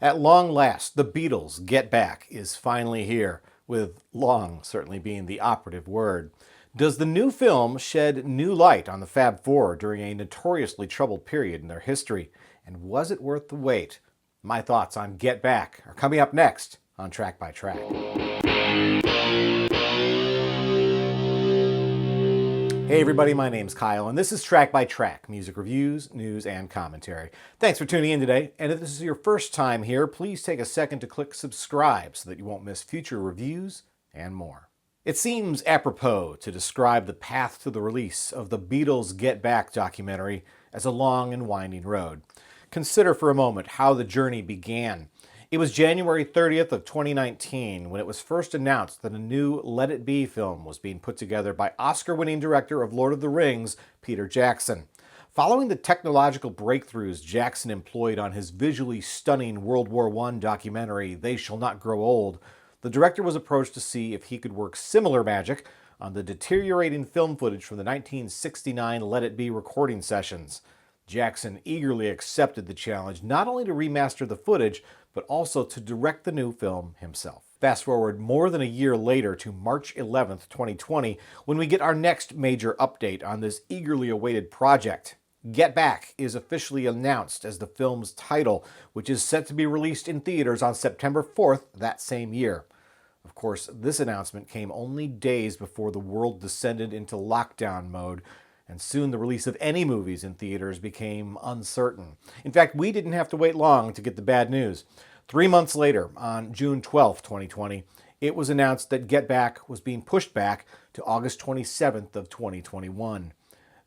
At long last, the Beatles Get Back is finally here, with long certainly being the operative word. Does the new film shed new light on the Fab Four during a notoriously troubled period in their history? And was it worth the wait? My thoughts on Get Back are coming up next on Track by Track. Hey everybody, my name's Kyle, and this is Track by Track, music reviews, news, and commentary. Thanks for tuning in today, and if this is your first time here, please take a second to click subscribe so that you won't miss future reviews and more. It seems apropos to describe the path to the release of the Beatles Get Back documentary as a long and winding road. Consider for a moment how the journey began. It was January 30th of 2019 when it was first announced that a new Let It Be film was being put together by Oscar-winning director of Lord of the Rings, Peter Jackson. Following the technological breakthroughs Jackson employed on his visually stunning World War I documentary, They Shall Not Grow Old, the director was approached to see if he could work similar magic on the deteriorating film footage from the 1969 Let It Be recording sessions. Jackson eagerly accepted the challenge not only to remaster the footage, but also to direct the new film himself. Fast forward more than a year later to March 11th, 2020, when we get our next major update on this eagerly awaited project. Get Back is officially announced as the film's title, which is set to be released in theaters on September 4th that same year. Of course, this announcement came only days before the world descended into lockdown mode, and soon the release of any movies in theaters became uncertain. In fact, we didn't have to wait long to get the bad news. 3 months later, on June 12, 2020, it was announced that Get Back was being pushed back to August 27th of 2021.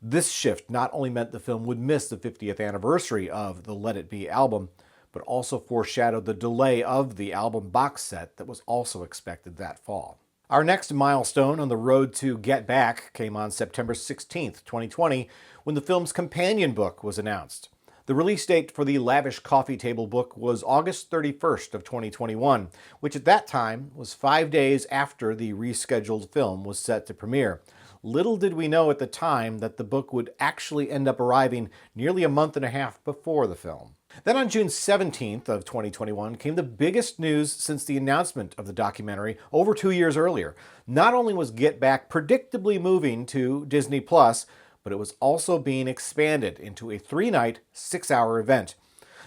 This shift not only meant the film would miss the 50th anniversary of the Let It Be album, but also foreshadowed the delay of the album box set that was also expected that fall. Our next milestone on the road to Get Back came on September 16th, 2020, when the film's companion book was announced. The release date for the lavish coffee table book was August 31st of 2021, which at that time was 5 days after the rescheduled film was set to premiere. Little did we know at the time that the book would actually end up arriving nearly a month and a half before the film. Then on June 17th of 2021 came the biggest news since the announcement of the documentary over 2 years earlier. Not only was Get Back predictably moving to Disney+, but it was also being expanded into a 3-night, 6-hour event.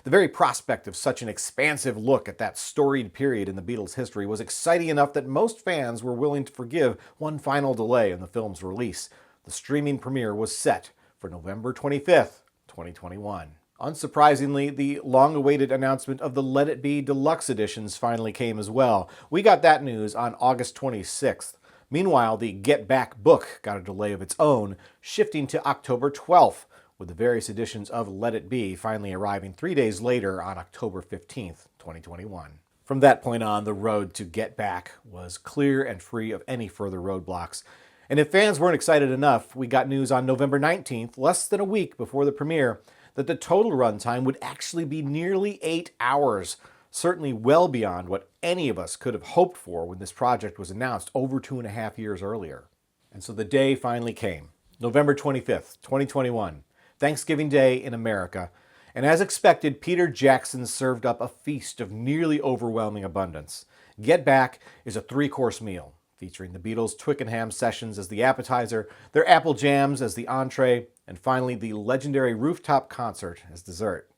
The very prospect of such an expansive look at that storied period in the Beatles' history was exciting enough that most fans were willing to forgive one final delay in the film's release. The streaming premiere was set for November 25th, 2021. Unsurprisingly, the long-awaited announcement of the Let It Be Deluxe editions finally came as well. We got that news on August 26th. Meanwhile, the Get Back book got a delay of its own, shifting to October 12th, with the various editions of Let It Be finally arriving 3 days later on October 15th, 2021. From that point on, the road to Get Back was clear and free of any further roadblocks. And if fans weren't excited enough, we got news on November 19th, less than a week before the premiere, that the total runtime would actually be nearly 8 hours, certainly well beyond what any of us could have hoped for when this project was announced over 2.5 years earlier. And so the day finally came, November 25th, 2021, Thanksgiving Day in America, and as expected, Peter Jackson served up a feast of nearly overwhelming abundance. Get Back is a 3-course meal, featuring the Beatles' Twickenham sessions as the appetizer, their apple jams as the entree, and finally the legendary rooftop concert as dessert.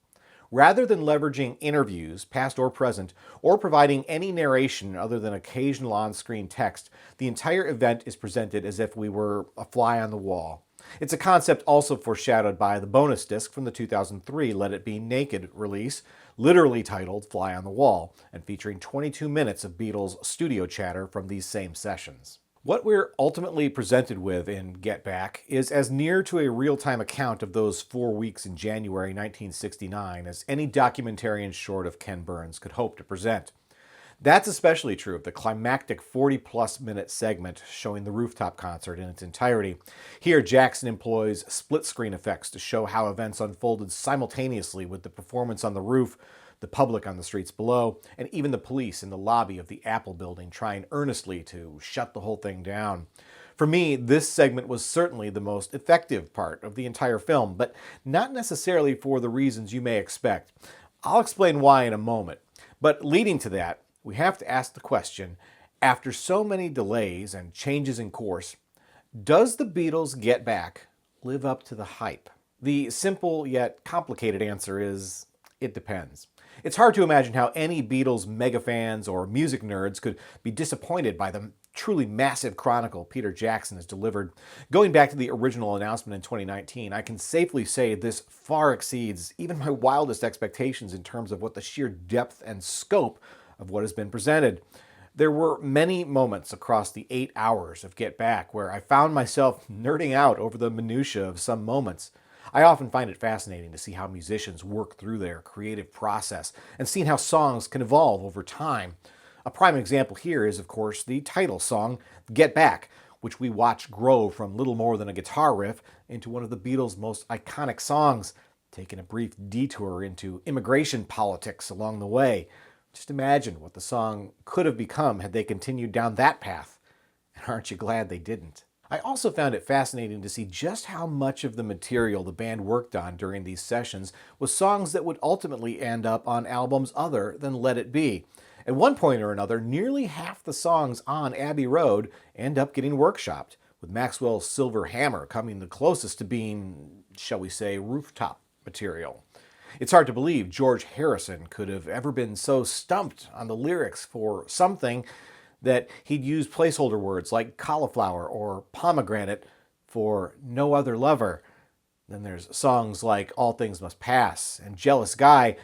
Rather than leveraging interviews, past or present, or providing any narration other than occasional on-screen text, the entire event is presented as if we were a fly on the wall. It's a concept also foreshadowed by the bonus disc from the 2003 Let It Be Naked release, literally titled Fly on the Wall, and featuring 22 minutes of Beatles studio chatter from these same sessions. What we're ultimately presented with in Get Back is as near to a real-time account of those 4 weeks in January 1969 as any documentarian short of Ken Burns could hope to present. That's especially true of the climactic 40-plus minute segment showing the rooftop concert in its entirety. Here, Jackson employs split-screen effects to show how events unfolded simultaneously with the performance on the roof, the public on the streets below, and even the police in the lobby of the Apple building trying earnestly to shut the whole thing down. For me, this segment was certainly the most effective part of the entire film, but not necessarily for the reasons you may expect. I'll explain why in a moment. But leading to that, we have to ask the question, after so many delays and changes in course, does the Beatles Get Back live up to the hype? The simple yet complicated answer is, it depends. It's hard to imagine how any Beatles mega fans or music nerds could be disappointed by the truly massive chronicle Peter Jackson has delivered. Going back to the original announcement in 2019, I can safely say this far exceeds even my wildest expectations in terms of what the sheer depth and scope of what has been presented. There were many moments across the 8 hours of Get Back where I found myself nerding out over the minutiae of some moments. I often find it fascinating to see how musicians work through their creative process and seeing how songs can evolve over time. A prime example here is, of course, the title song, Get Back, which we watch grow from little more than a guitar riff into one of the Beatles' most iconic songs, taking a brief detour into immigration politics along the way. Just imagine what the song could have become had they continued down that path. And aren't you glad they didn't? I also found it fascinating to see just how much of the material the band worked on during these sessions was songs that would ultimately end up on albums other than Let It Be. At one point or another, nearly half the songs on Abbey Road end up getting workshopped, with Maxwell's Silver Hammer coming the closest to being, shall we say, rooftop material. It's hard to believe George Harrison could have ever been so stumped on the lyrics for something that he'd use placeholder words like cauliflower or pomegranate for No Other Lover. Then there's songs like All Things Must Pass and Jealous Guy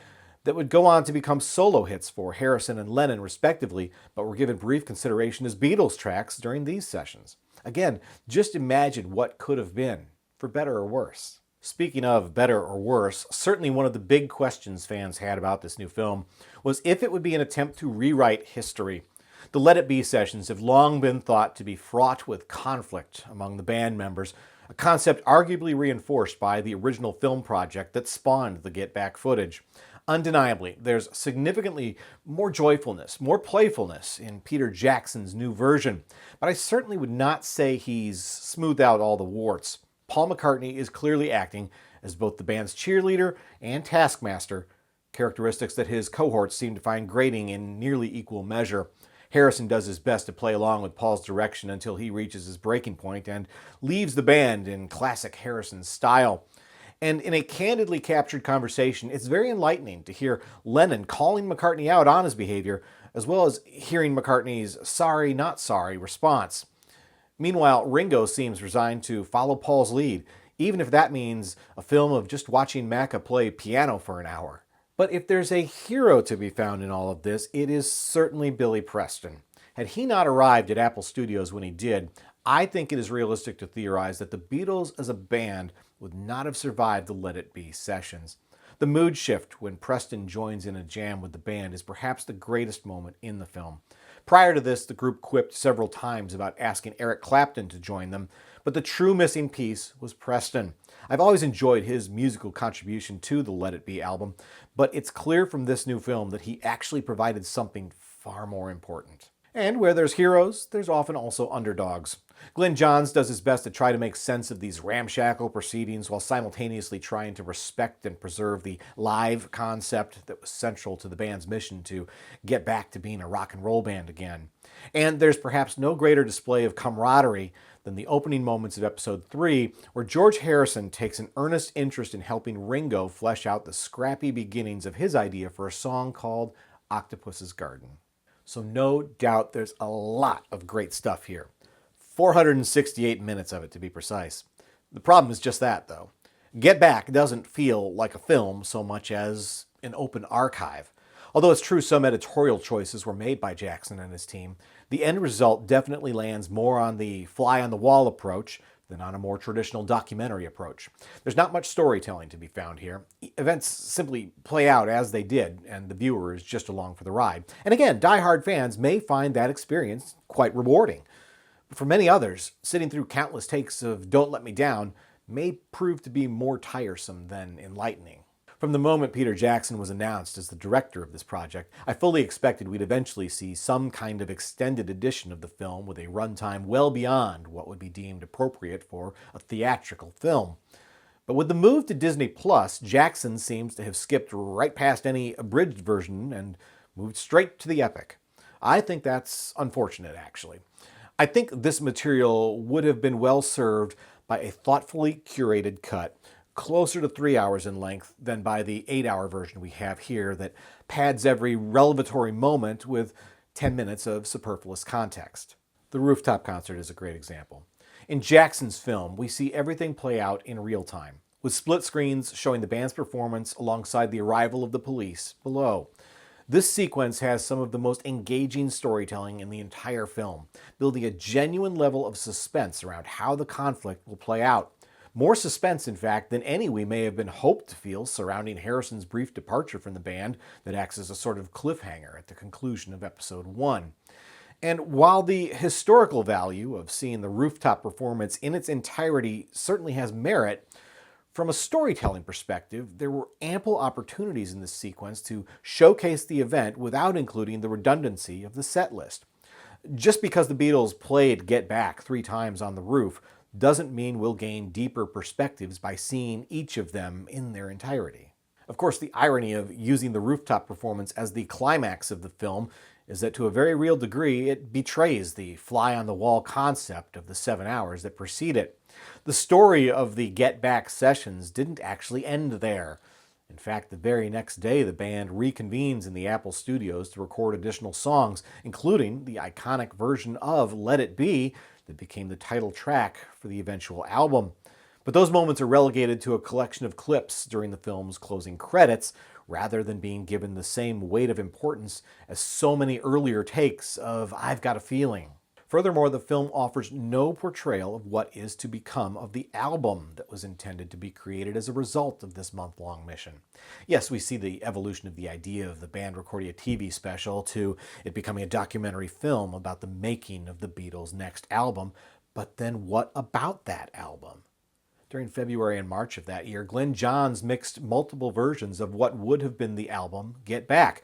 that would go on to become solo hits for Harrison and Lennon respectively, but were given brief consideration as Beatles tracks during these sessions. Again, just imagine what could have been, for better or worse. Speaking of better or worse, certainly one of the big questions fans had about this new film was if it would be an attempt to rewrite history. The Let It Be sessions have long been thought to be fraught with conflict among the band members, a concept arguably reinforced by the original film project that spawned the Get Back footage. Undeniably, there's significantly more joyfulness, more playfulness in Peter Jackson's new version, but I certainly would not say he's smoothed out all the warts. Paul McCartney is clearly acting as both the band's cheerleader and taskmaster, characteristics that his cohorts seem to find grating in nearly equal measure. Harrison does his best to play along with Paul's direction until he reaches his breaking point and leaves the band in classic Harrison style. And in a candidly captured conversation, it's very enlightening to hear Lennon calling McCartney out on his behavior, as well as hearing McCartney's sorry, not sorry response. Meanwhile, Ringo seems resigned to follow Paul's lead, even if that means a film of just watching Macca play piano for an hour. But if there's a hero to be found in all of this, it is certainly Billy Preston. Had he not arrived at Apple Studios when he did, I think it is realistic to theorize that the Beatles as a band would not have survived the Let It Be sessions. The mood shift when Preston joins in a jam with the band is perhaps the greatest moment in the film. Prior to this, the group quipped several times about asking Eric Clapton to join them, but the true missing piece was Preston. I've always enjoyed his musical contribution to the Let It Be album, but it's clear from this new film that he actually provided something far more important. And where there's heroes, there's often also underdogs. Glenn Johns does his best to try to make sense of these ramshackle proceedings while simultaneously trying to respect and preserve the live concept that was central to the band's mission to get back to being a rock and roll band again. And there's perhaps no greater display of camaraderie than the opening moments of episode 3, where George Harrison takes an earnest interest in helping Ringo flesh out the scrappy beginnings of his idea for a song called Octopus's Garden. So no doubt there's a lot of great stuff here. 468 minutes of it, to be precise. The problem is just that, though. Get Back doesn't feel like a film so much as an open archive. Although it's true some editorial choices were made by Jackson and his team, the end result definitely lands more on the fly-on-the-wall approach than on a more traditional documentary approach. There's not much storytelling to be found here. Events simply play out as they did, and the viewer is just along for the ride. And again, die-hard fans may find that experience quite rewarding. But for many others, sitting through countless takes of Don't Let Me Down may prove to be more tiresome than enlightening. From the moment Peter Jackson was announced as the director of this project, I fully expected we'd eventually see some kind of extended edition of the film with a runtime well beyond what would be deemed appropriate for a theatrical film. But with the move to Disney Plus, Jackson seems to have skipped right past any abridged version and moved straight to the epic. I think that's unfortunate, actually. I think this material would have been well served by a thoughtfully curated cut, closer to 3 hours in length than by the 8-hour version we have here that pads every revelatory moment with 10 minutes of superfluous context. The rooftop concert is a great example. In Jackson's film, we see everything play out in real time, with split screens showing the band's performance alongside the arrival of the police below. This sequence has some of the most engaging storytelling in the entire film, building a genuine level of suspense around how the conflict will play out. More suspense, in fact, than any we may have been hoped to feel surrounding Harrison's brief departure from the band that acts as a sort of cliffhanger at the conclusion of episode 1. And while the historical value of seeing the rooftop performance in its entirety certainly has merit, from a storytelling perspective, there were ample opportunities in this sequence to showcase the event without including the redundancy of the set list. Just because the Beatles played Get Back 3 times on the roof doesn't mean we'll gain deeper perspectives by seeing each of them in their entirety. Of course, the irony of using the rooftop performance as the climax of the film is that to a very real degree it betrays the fly-on-the-wall concept of the 7 hours that precede it. The story of the Get Back sessions didn't actually end there. In fact, the very next day the band reconvenes in the Apple studios to record additional songs, including the iconic version of Let It Be that became the title track for the eventual album. But those moments are relegated to a collection of clips during the film's closing credits, rather than being given the same weight of importance as so many earlier takes of I've Got a Feeling. Furthermore, the film offers no portrayal of what is to become of the album that was intended to be created as a result of this month-long mission. Yes, we see the evolution of the idea of the band recording a TV special to it becoming a documentary film about the making of the Beatles' next album, but then what about that album? During February and March of that year, Glenn Johns mixed multiple versions of what would have been the album Get Back,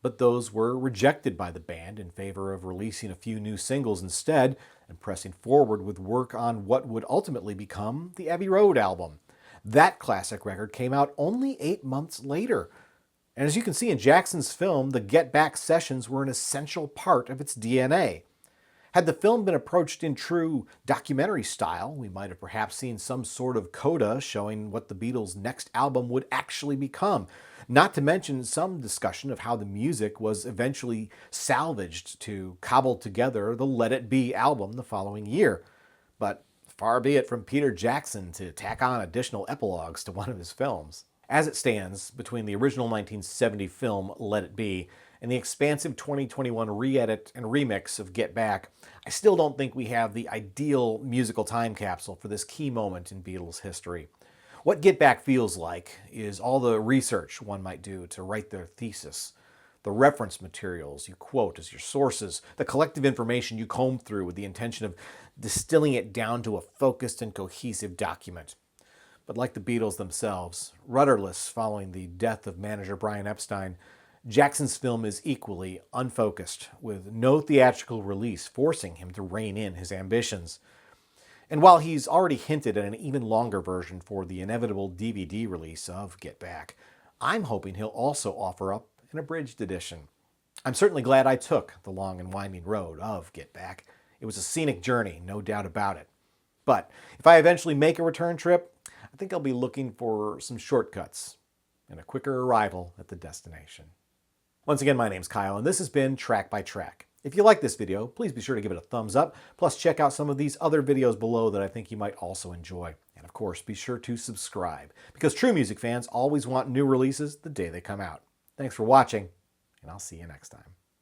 but those were rejected by the band in favor of releasing a few new singles instead and pressing forward with work on what would ultimately become the Abbey Road album. That classic record came out only 8 months later. And as you can see in Jackson's film, the Get Back sessions were an essential part of its DNA. Had the film been approached in true documentary style, we might have perhaps seen some sort of coda showing what the Beatles' next album would actually become, not to mention some discussion of how the music was eventually salvaged to cobble together the Let It Be album the following year. But far be it from Peter Jackson to tack on additional epilogues to one of his films. As it stands, between the original 1970 film Let It Be and the expansive 2021 re-edit and remix of Get Back, I still don't think we have the ideal musical time capsule for this key moment in Beatles history. What Get Back feels like is all the research one might do to write their thesis, the reference materials you quote as your sources, the collective information you comb through with the intention of distilling it down to a focused and cohesive document. But like the Beatles themselves, rudderless following the death of manager Brian Epstein, Jackson's film is equally unfocused, with no theatrical release forcing him to rein in his ambitions. And while he's already hinted at an even longer version for the inevitable DVD release of Get Back, I'm hoping he'll also offer up an abridged edition. I'm certainly glad I took the long and winding road of Get Back. It was a scenic journey, no doubt about it. But if I eventually make a return trip, I think I'll be looking for some shortcuts and a quicker arrival at the destination. Once again, my name's Kyle, and this has been Track by Track. If you like this video, please be sure to give it a thumbs up, plus check out some of these other videos below that I think you might also enjoy. And of course, be sure to subscribe, because true music fans always want new releases the day they come out. Thanks for watching, and I'll see you next time.